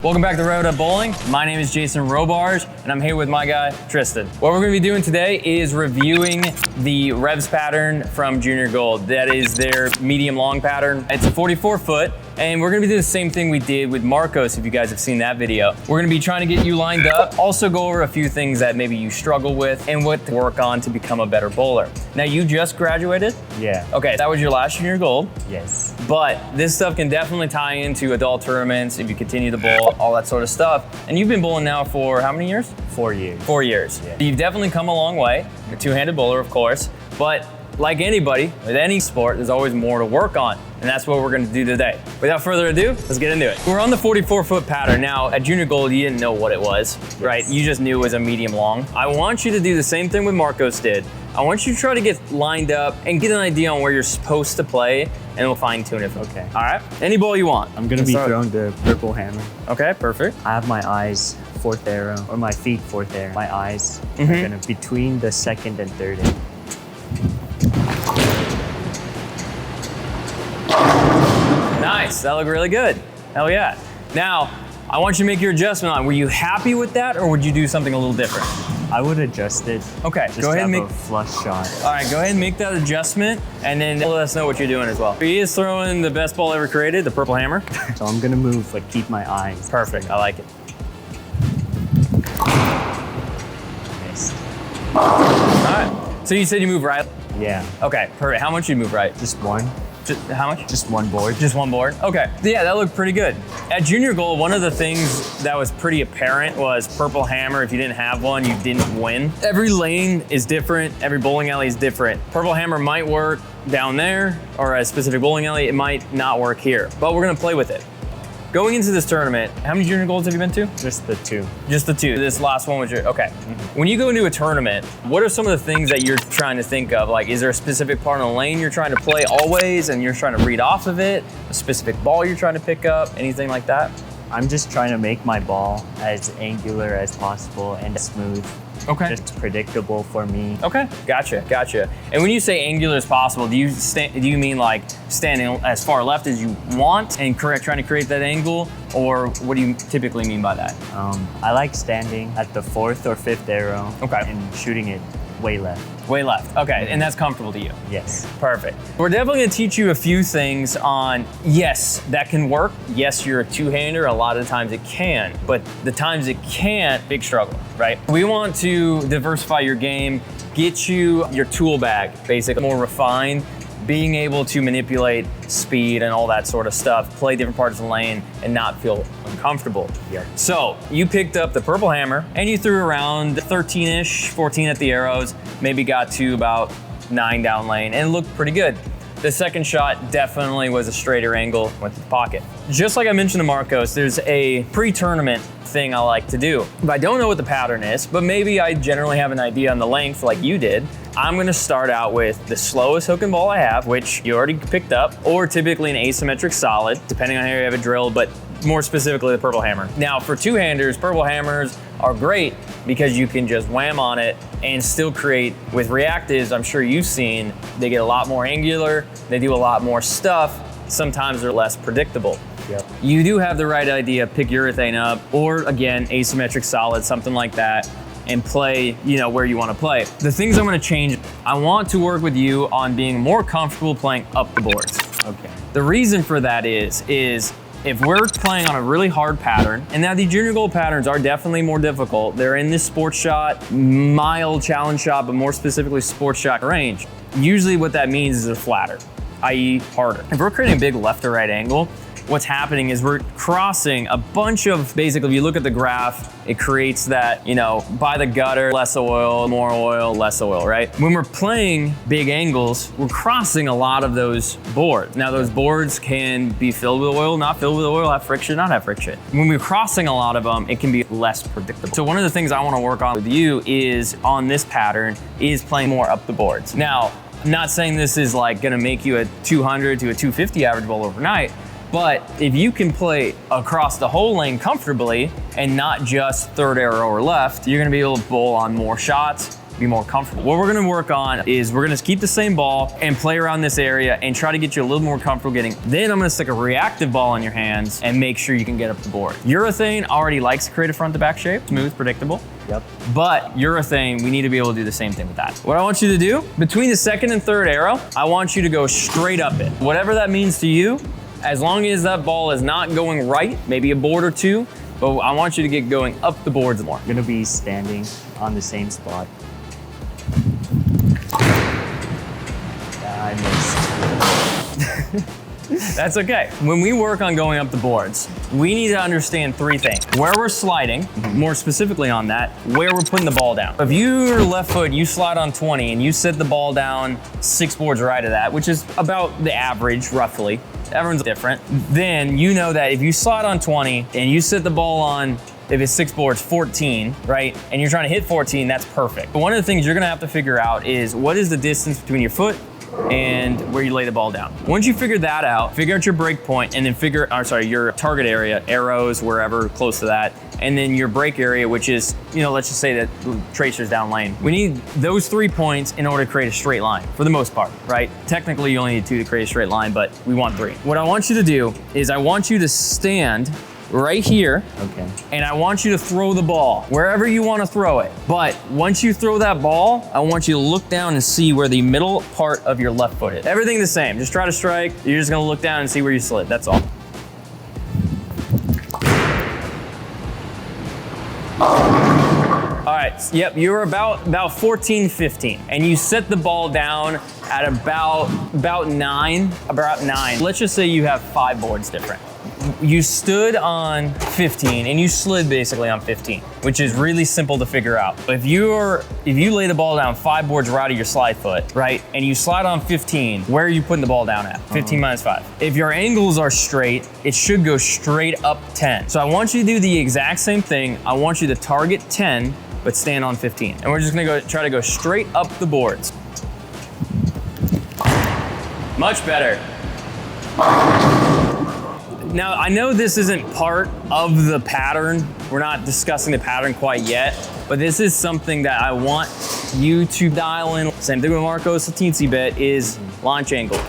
Welcome back to Road Up Bowling. My name is Jayson Robarge, and I'm here with my guy, Tristan. What we're gonna be doing today is reviewing the revs pattern from Junior Gold. That is their medium long pattern. It's a 44 foot, and we're gonna be doing the same thing we did with Marcos, if you guys have seen that video. We're gonna be trying to get you lined up, also go over a few things that maybe you struggle with and what to work on to become a better bowler. Now, you just graduated? Yeah. Okay, that was your last Junior Gold. Yes. But this stuff can definitely tie into adult tournaments if you continue to bowl, all that sort of stuff. And you've been bowling now for how many years? 4 years. 4 years. Yeah. You've definitely come a long way. You're a two-handed bowler, of course, but like anybody, with any sport, there's always more to work on. And that's what we're gonna do today. Without further ado, let's get into it. We're on the 44 foot pattern. Now, at Junior Gold, you didn't know what it was, right? You just knew it was a medium long. I want you to do the same thing with Marcos did. I want you to try to get lined up and get an idea on where you're supposed to play, and we'll fine tune it. Okay. All right? Any ball you want. I'm gonna be throwing the purple hammer. Okay, perfect. I have my eyes fourth arrow, or my feet fourth arrow. My eyes are gonna be between the second and third arrow. Nice, that looked really good. Hell yeah. Now, I want you to make your adjustment on. Were you happy with that, or would you do something a little different? I would adjust it. Okay, just go ahead and make a flush shot. All right, go ahead and make that adjustment, and then let us know what you're doing as well. He is throwing the best ball ever created, the purple hammer. So I'm gonna move, but keep my eyes. Perfect, I like it. Missed. All right, so you said you move right? Yeah. Okay, perfect. How much you move right? Just one. How much? Just one board. Just one board? Okay. Yeah, that looked pretty good. At Junior Gold, one of the things that was pretty apparent was purple hammer. If you didn't have one, you didn't win. Every lane is different. Every bowling alley is different. Purple hammer might work down there, or a specific bowling alley. It might not work here, but we're gonna play with it. Going into this tournament, how many Junior Golds have you been to? Just the two. Just the two. This last one was your, okay. When you go into a tournament, what are some of the things that you're trying to think of? Like, is there a specific part of the lane you're trying to play always and you're trying to read off of it? A specific ball you're trying to pick up? Anything like that? I'm just trying to make my ball as angular as possible and smooth. Okay. Just predictable for me. Okay, gotcha. And when you say angular as possible, do you mean like standing as far left as you want and trying to create that angle? Or what do you typically mean by that? I like standing at the fourth or fifth arrow. Okay. And shooting it way left. Way left, okay, and that's comfortable to you? Yes. Perfect. We're definitely gonna teach you a few things on, yes, that can work. Yes, you're a two-hander, a lot of the times it can, but the times it can't, big struggle, right? We want to diversify your game, get you your tool bag, basically more refined, being able to manipulate speed and all that sort of stuff, play different parts of the lane and not feel uncomfortable. Yep. So you picked up the purple hammer and you threw around 13-ish, 14 at the arrows, maybe got to about 9 down lane and it looked pretty good. The second shot definitely was a straighter angle, went to the pocket. Just like I mentioned to Marcos, there's a pre-tournament thing I like to do. If I don't know what the pattern is, but maybe I generally have an idea on the length like you did, I'm gonna start out with the slowest hook and ball I have, which you already picked up, or typically an asymmetric solid, depending on how you have it drilled, but more specifically the purple hammer. Now for two-handers, purple hammers are great because you can just wham on it and still create, with reactives, I'm sure you've seen, they get a lot more angular, they do a lot more stuff, sometimes they're less predictable. Yep. You do have the right idea, pick urethane up, or again, asymmetric solid, something like that, and play, where you want to play. The things I'm going to change, I want to work with you on being more comfortable playing up the boards. Okay. The reason for that is if we're playing on a really hard pattern, and now the Junior Gold patterns are definitely more difficult. They're in this sports shot, mild challenge shot, but more specifically sports shot range. Usually what that means is they're flatter, i.e. harder. If we're creating a big left to right angle, what's happening is we're crossing a bunch of, basically, if you look at the graph, it creates that, by the gutter, less oil, more oil, less oil, right? When we're playing big angles, we're crossing a lot of those boards. Now, those boards can be filled with oil, not filled with oil, have friction, not have friction. When we're crossing a lot of them, it can be less predictable. So one of the things I want to work on with you is, on this pattern, is playing more up the boards. Now, I'm not saying this is like gonna make you a 200 to a 250 average bowl overnight, but if you can play across the whole lane comfortably and not just third arrow or left, you're gonna be able to bowl on more shots be more comfortable. What we're gonna work on is we're gonna keep the same ball and play around this area and try to get you a little more comfortable getting. Then I'm gonna stick a reactive ball in your hands and make sure you can get up the board. Urethane already likes to create a front to back shape, smooth, predictable. Yep. But urethane, we need to be able to do the same thing with that. What I want you to do, between the second and third arrow, I want you to go straight up it. Whatever that means to you, as long as that ball is not going right, maybe a board or two, but I want you to get going up the boards more. I'm gonna be standing on the same spot. I missed. That's okay. When we work on going up the boards, we need to understand three things. Where we're sliding, more specifically on that, where we're putting the ball down. If you're left foot, you slide on 20 and you set the ball down 6 boards right of that, which is about the average, roughly. Everyone's different. Then you know that if you slide on 20 and you set the ball on, if it's 6 boards, 14, right? And you're trying to hit 14, that's perfect. But one of the things you're gonna have to figure out is what is the distance between your foot and where you lay the ball down. Once you figure that out, figure out your break point and then your target area, arrows, wherever close to that, and then your break area, which is, let's just say that tracer's down lane. We need those 3 points in order to create a straight line, for the most part, right? Technically, you only need 2 to create a straight line, but we want 3. What I want you to do is I want you to stand right here, okay, and I want you to throw the ball wherever you want to throw it. But once you throw that ball, I want you to look down and see where the middle part of your left foot is. Everything the same. Just try to strike. You're just gonna look down and see where you slid. That's all. All right, yep, you're about 14, 15. And you set the ball down at about 9. Let's just say you have 5 boards different. You stood on 15 and you slid basically on 15, which is really simple to figure out. If you lay the ball down 5 boards right of your slide foot, right, and you slide on 15, where are you putting the ball down at? 15 minus 5. If your angles are straight, it should go straight up 10. So I want you to do the exact same thing. I want you to target 10, but stand on 15. And we're just gonna try to go straight up the boards. Much better. Now, I know this isn't part of the pattern. We're not discussing the pattern quite yet, but this is something that I want you to dial in. Same thing with Marcos, a teensy bit, is launch angle.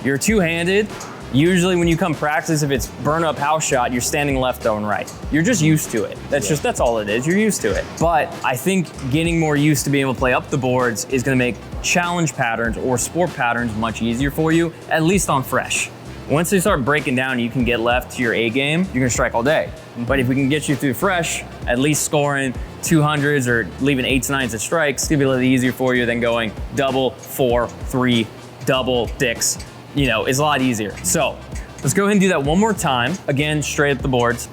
You're two-handed. Usually when you come practice, if it's burn up house shot, you're standing left, throwing right. You're just used to it. That's all it is. You're used to it. But I think getting more used to being able to play up the boards is gonna make challenge patterns or sport patterns much easier for you, at least on fresh. Once they start breaking down, you can get left to your A game, you're gonna strike all day. But if we can get you through fresh, at least scoring 200s or leaving 8s, 9s at strikes, it's gonna be a little easier for you than going double, 4, 3, double, 6. It's a lot easier. So let's go ahead and do that one more time. Again, straight up the boards.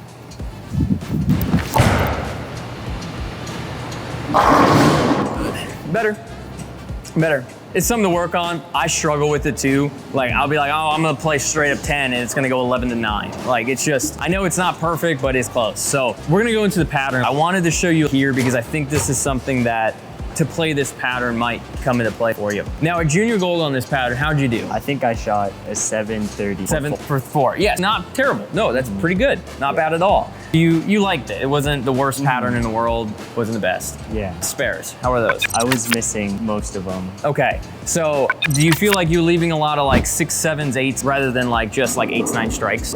Better. It's something to work on. I struggle with it too. Like, I'll be like, oh, I'm gonna play straight up 10 and it's gonna go 11 to 9. Like, it's just, I know it's not perfect, but it's close. So we're gonna go into the pattern. I wanted to show you here because I think this is something that to play this pattern might come into play for you. Now, at Junior Gold on this pattern, how'd you do? I think I shot a 730. 7 for 4. Yeah, not terrible. No, that's pretty good. Not bad at all. You liked it. It wasn't the worst pattern in the world. Wasn't the best. Yeah. Spares, how are those? I was missing most of them. Okay, so do you feel like you're leaving a lot of like 6, 7s, 8s rather than like just like 8s, 9 strikes?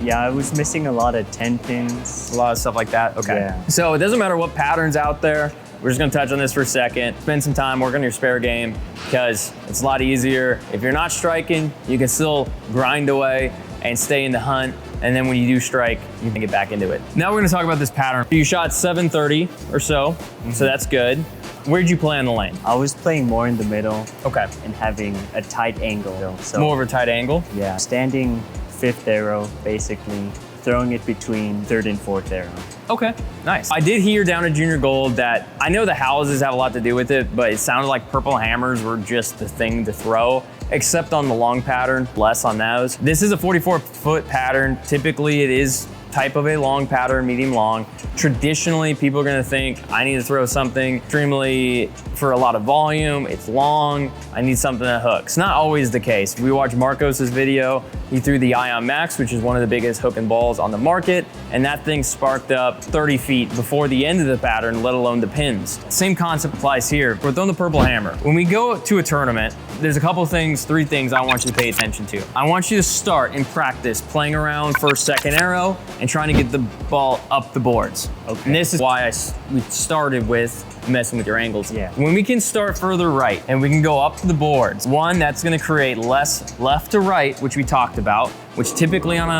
Yeah, I was missing a lot of 10 pins. A lot of stuff like that? Okay. Yeah. So it doesn't matter what pattern's out there. We're just gonna touch on this for a second. Spend some time working on your spare game because it's a lot easier. If you're not striking, you can still grind away and stay in the hunt. And then when you do strike, you can get back into it. Now we're gonna talk about this pattern. You shot 730 or so, so that's good. Where'd you play on the lane? I was playing more in the middle. Okay. And having a tight angle. So more of a tight angle? Yeah, standing 5th arrow, basically, throwing it between 3rd and 4th arrow. Okay, nice. I did hear down at Junior Gold that, I know the houses have a lot to do with it, but it sounded like purple hammers were just the thing to throw, except on the long pattern, less on those. This is a 44-foot pattern. Typically it is type of a long pattern, medium long. Traditionally, people are gonna think, I need to throw something extremely for a lot of volume, it's long, I need something that hooks. Not always the case. If we watch Marcos's video, He threw the Ion Max, which is one of the biggest hook and balls on the market, and that thing sparked up 30 feet before the end of the pattern, let alone the pins. Same concept applies here. We're throwing the purple hammer. When we go to a tournament, there's a couple things, 3 things I want you to pay attention to. I want you to start in practice playing around first, second arrow and trying to get the ball up the boards. Okay. And this is why we started with messing with your angles. Yeah. When we can start further right and we can go up to the boards, one, that's gonna create less left to right, which we talked about, which typically on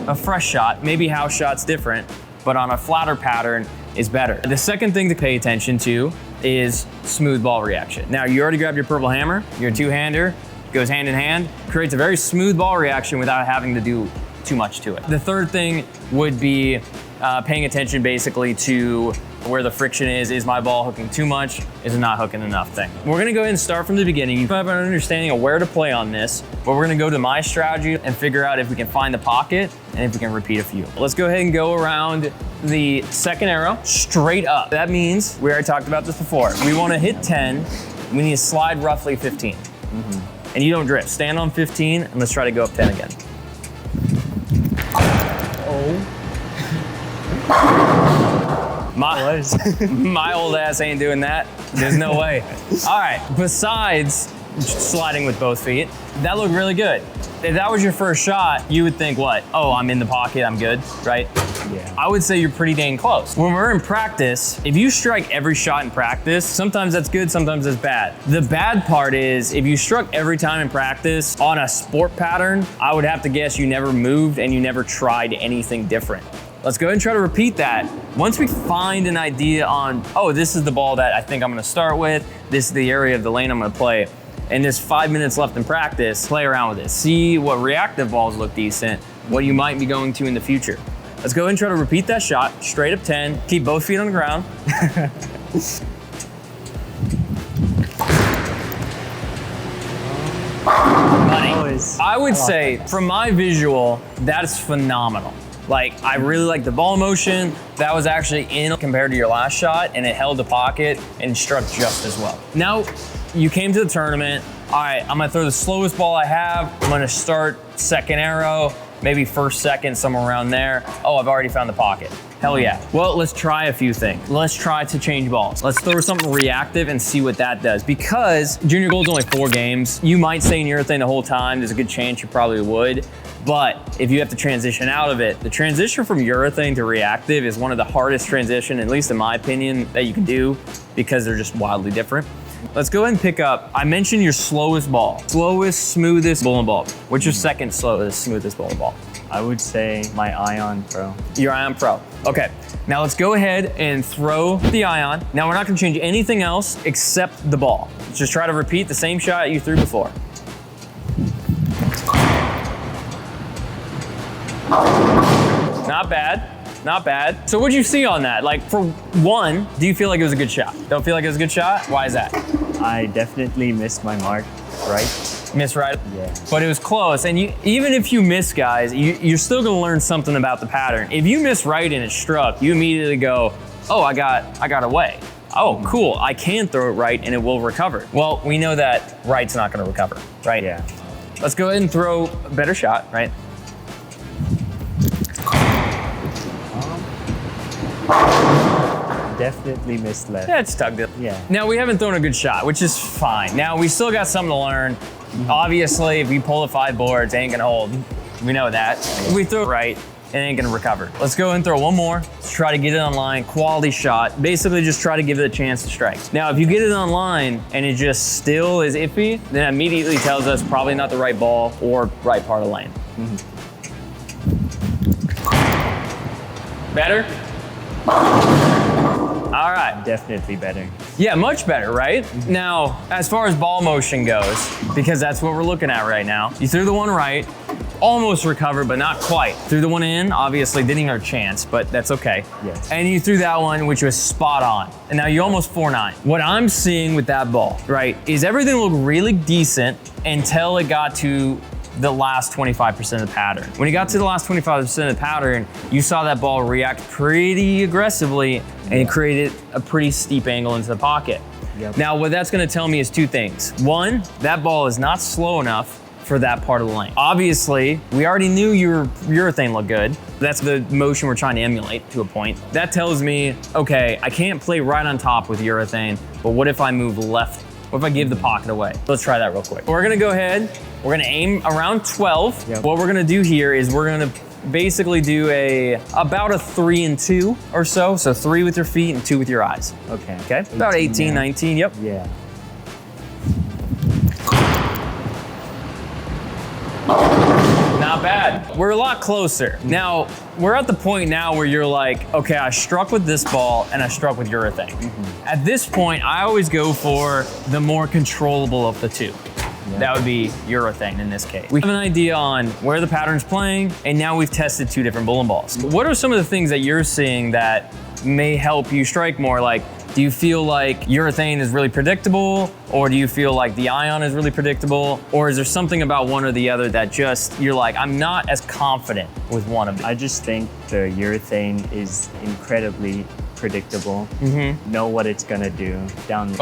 a fresh shot, maybe house shot's different, but on a flatter pattern is better. The second thing to pay attention to is smooth ball reaction. Now, you already grabbed your purple hammer, your two-hander, goes hand in hand, creates a very smooth ball reaction without having to do too much to it. The third thing would be paying attention basically to where the friction is my ball hooking too much, is it not hooking enough thing. We're gonna go ahead and start from the beginning. You have an understanding of where to play on this, but we're gonna go to my strategy and figure out if we can find the pocket and if we can repeat a few. Let's go ahead and go around the second arrow straight up. That means, we already talked about this before, we wanna hit 10, we need to slide roughly 15. And you don't drift. Stand on 15 and let's try to go up 10 again. My old ass ain't doing that. There's no way. All right, besides sliding with both feet, that looked really good. If that was your first shot, you would think what? Oh, I'm in the pocket, I'm good, right? Yeah. I would say you're pretty dang close. When we're in practice, if you strike every shot in practice, sometimes that's good, sometimes that's bad. The bad part is if you struck every time in practice on a sport pattern, I would have to guess you never moved and you never tried anything different. Let's go ahead and try to repeat that. Once we find an idea on, oh, this is the ball that I think I'm gonna start with, this is the area of the lane I'm gonna play, and there's 5 minutes left in practice, play around with it. See what reactive balls look decent, what you might be going to in the future. Let's go ahead and try to repeat that shot, straight up 10, keep both feet on the ground. Buddy, I would say, from my visual, that is phenomenal. Like, I really like the ball motion. That was actually in compared to your last shot, and it held the pocket and struck just as well. Now, you came to the tournament. All right, I'm gonna throw the slowest ball I have. I'm gonna start second arrow, maybe first, second, somewhere around there. Oh, I've already found the pocket. Hell yeah. Well, let's try a few things. Let's try to change balls. Let's throw something reactive and see what that does. Because Junior Gold's only 4 games, you might stay in urethane the whole time. There's a good chance you probably would. But if you have to transition out of it, the transition from urethane to reactive is one of the hardest transition, at least in my opinion, that you can do because they're just wildly different. Let's go ahead and pick up, I mentioned your slowest ball. Slowest, smoothest bowling ball. What's your second slowest, smoothest bowling ball? I would say my Ion Pro. Your Ion Pro. Okay, now let's go ahead and throw the Ion. Now we're not gonna change anything else except the ball. Let's just try to repeat the same shot you threw before. Not bad, not bad. So what'd you see on that? Like, for one, do you feel like it was a good shot? Don't feel like it was a good shot? Why is that? I definitely missed my mark, right? Miss right? Yeah. But it was close, and even if you miss, guys, you're still gonna learn something about the pattern. If you miss right and it struck, you immediately go, oh, I got away. Oh, cool, I can throw it right and it will recover. Well, we know that right's not gonna recover, right? Yeah. Let's go ahead and throw a better shot, right? Definitely missed left. Yeah, it's tugged it. Yeah. Now, we haven't thrown a good shot, which is fine. Now, we still got something to learn. Obviously, if we pull the 5 boards, it ain't gonna hold. We know that. If we throw it right, it ain't gonna recover. Let's go and throw one more. Let's try to get it online, quality shot. Basically, just try to give it a chance to strike. Now, if you get it online and it just still is iffy, then it immediately tells us probably not the right ball or right part of the lane. Better? All right. Definitely better. Yeah, much better, right? Now, as far as ball motion goes, because that's what we're looking at right now, you threw the one right, almost recovered, but not quite. Threw the one in, obviously didn't even have a chance, but that's okay. Yes. And you threw that one, which was spot on. And now you almost 4-9. What I'm seeing with that ball, right, is everything looked really decent until it got to the last 25% of the pattern. When you got to the last 25% of the pattern, you saw that ball react pretty aggressively and it created a pretty steep angle into the pocket. Yep. Now, what that's gonna tell me is 2 things. One, that ball is not slow enough for that part of the lane. Obviously, we already knew your urethane looked good. That's the motion we're trying to emulate to a point. That tells me, okay, I can't play right on top with urethane, but what if I move left? What if I give the pocket away? Let's try that real quick. We're gonna go ahead, we're gonna aim around 12. Yep. What we're gonna do here is we're gonna basically do about a 3 and 2 or so. So 3 with your feet and 2 with your eyes. Okay. Okay, about 18, yeah. 19, yep. Yeah. Not bad. We're a lot closer. Now, we're at the point now where you're like, okay, I struck with this ball and I struck with urethane. At this point, I always go for the more controllable of the two. Yeah. That would be urethane in this case. We have an idea on where the pattern's playing, and now we've tested 2 different bowling balls. What are some of the things that you're seeing that may help you strike more? Like, do you feel like urethane is really predictable, or do you feel like the ion is really predictable, or is there something about one or the other that just, you're like, I'm not as confident with one of them? I just think the urethane is incredibly predictable. Know what it's gonna do down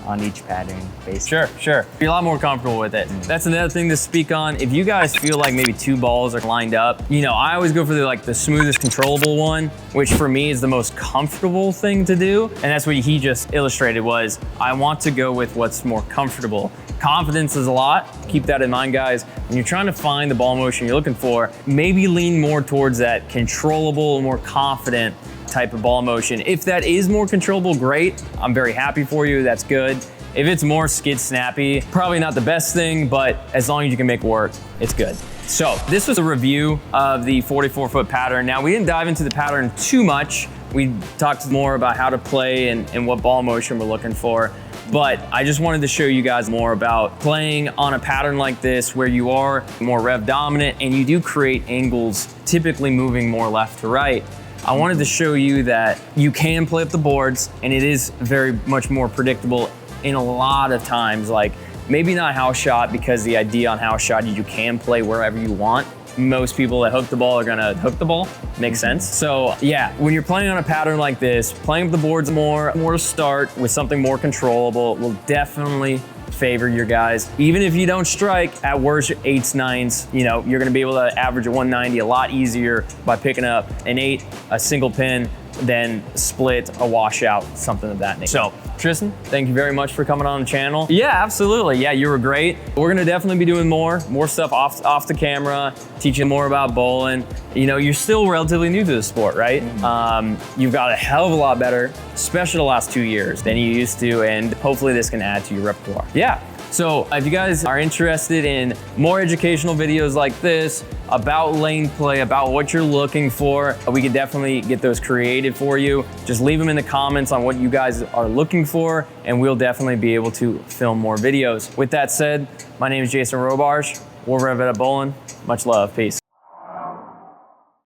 on each pattern, basically. Sure. You're a lot more comfortable with it. That's another thing to speak on. If you guys feel like maybe 2 balls are lined up, you know, I always go for the smoothest controllable one, which for me is the most comfortable thing to do. And that's what he just illustrated was, I want to go with what's more comfortable. Confidence is a lot. Keep that in mind, guys. When you're trying to find the ball motion you're looking for, maybe lean more towards that controllable, more confident type of ball motion. If that is more controllable, great. I'm very happy for you, that's good. If it's more skid snappy, probably not the best thing, but as long as you can make it work, it's good. So this was a review of the 44-foot pattern. Now, we didn't dive into the pattern too much. We talked more about how to play and what ball motion we're looking for. But I just wanted to show you guys more about playing on a pattern like this where you are more rev dominant and you do create angles, typically moving more left to right. I wanted to show you that you can play up the boards and it is very much more predictable in a lot of times. Like, maybe not house shot, because the idea on house shot is you can play wherever you want. Most people that hook the ball are gonna hook the ball. Makes sense. So yeah, when you're playing on a pattern like this, playing up the boards more to start with something more controllable will definitely favor your guys. Even if you don't strike, at worst 8s, 9s, you know, you're gonna be able to average a 190 a lot easier by picking up an 8, a single pin, then split, a washout, something of that nature. So, Tristan, thank you very much for coming on the channel. Yeah, absolutely. Yeah, you were great. We're gonna definitely be doing more stuff off the camera, teaching more about bowling. You know, you're still relatively new to the sport, right? You've got a hell of a lot better, especially the last 2 years, than you used to, and hopefully this can add to your repertoire. Yeah. So if you guys are interested in more educational videos like this, about lane play, about what you're looking for, we can definitely get those created for you. Just leave them in the comments on what you guys are looking for, and we'll definitely be able to film more videos. With that said, my name is Jayson Robarge. We'll rev it up bowling. Much love, peace.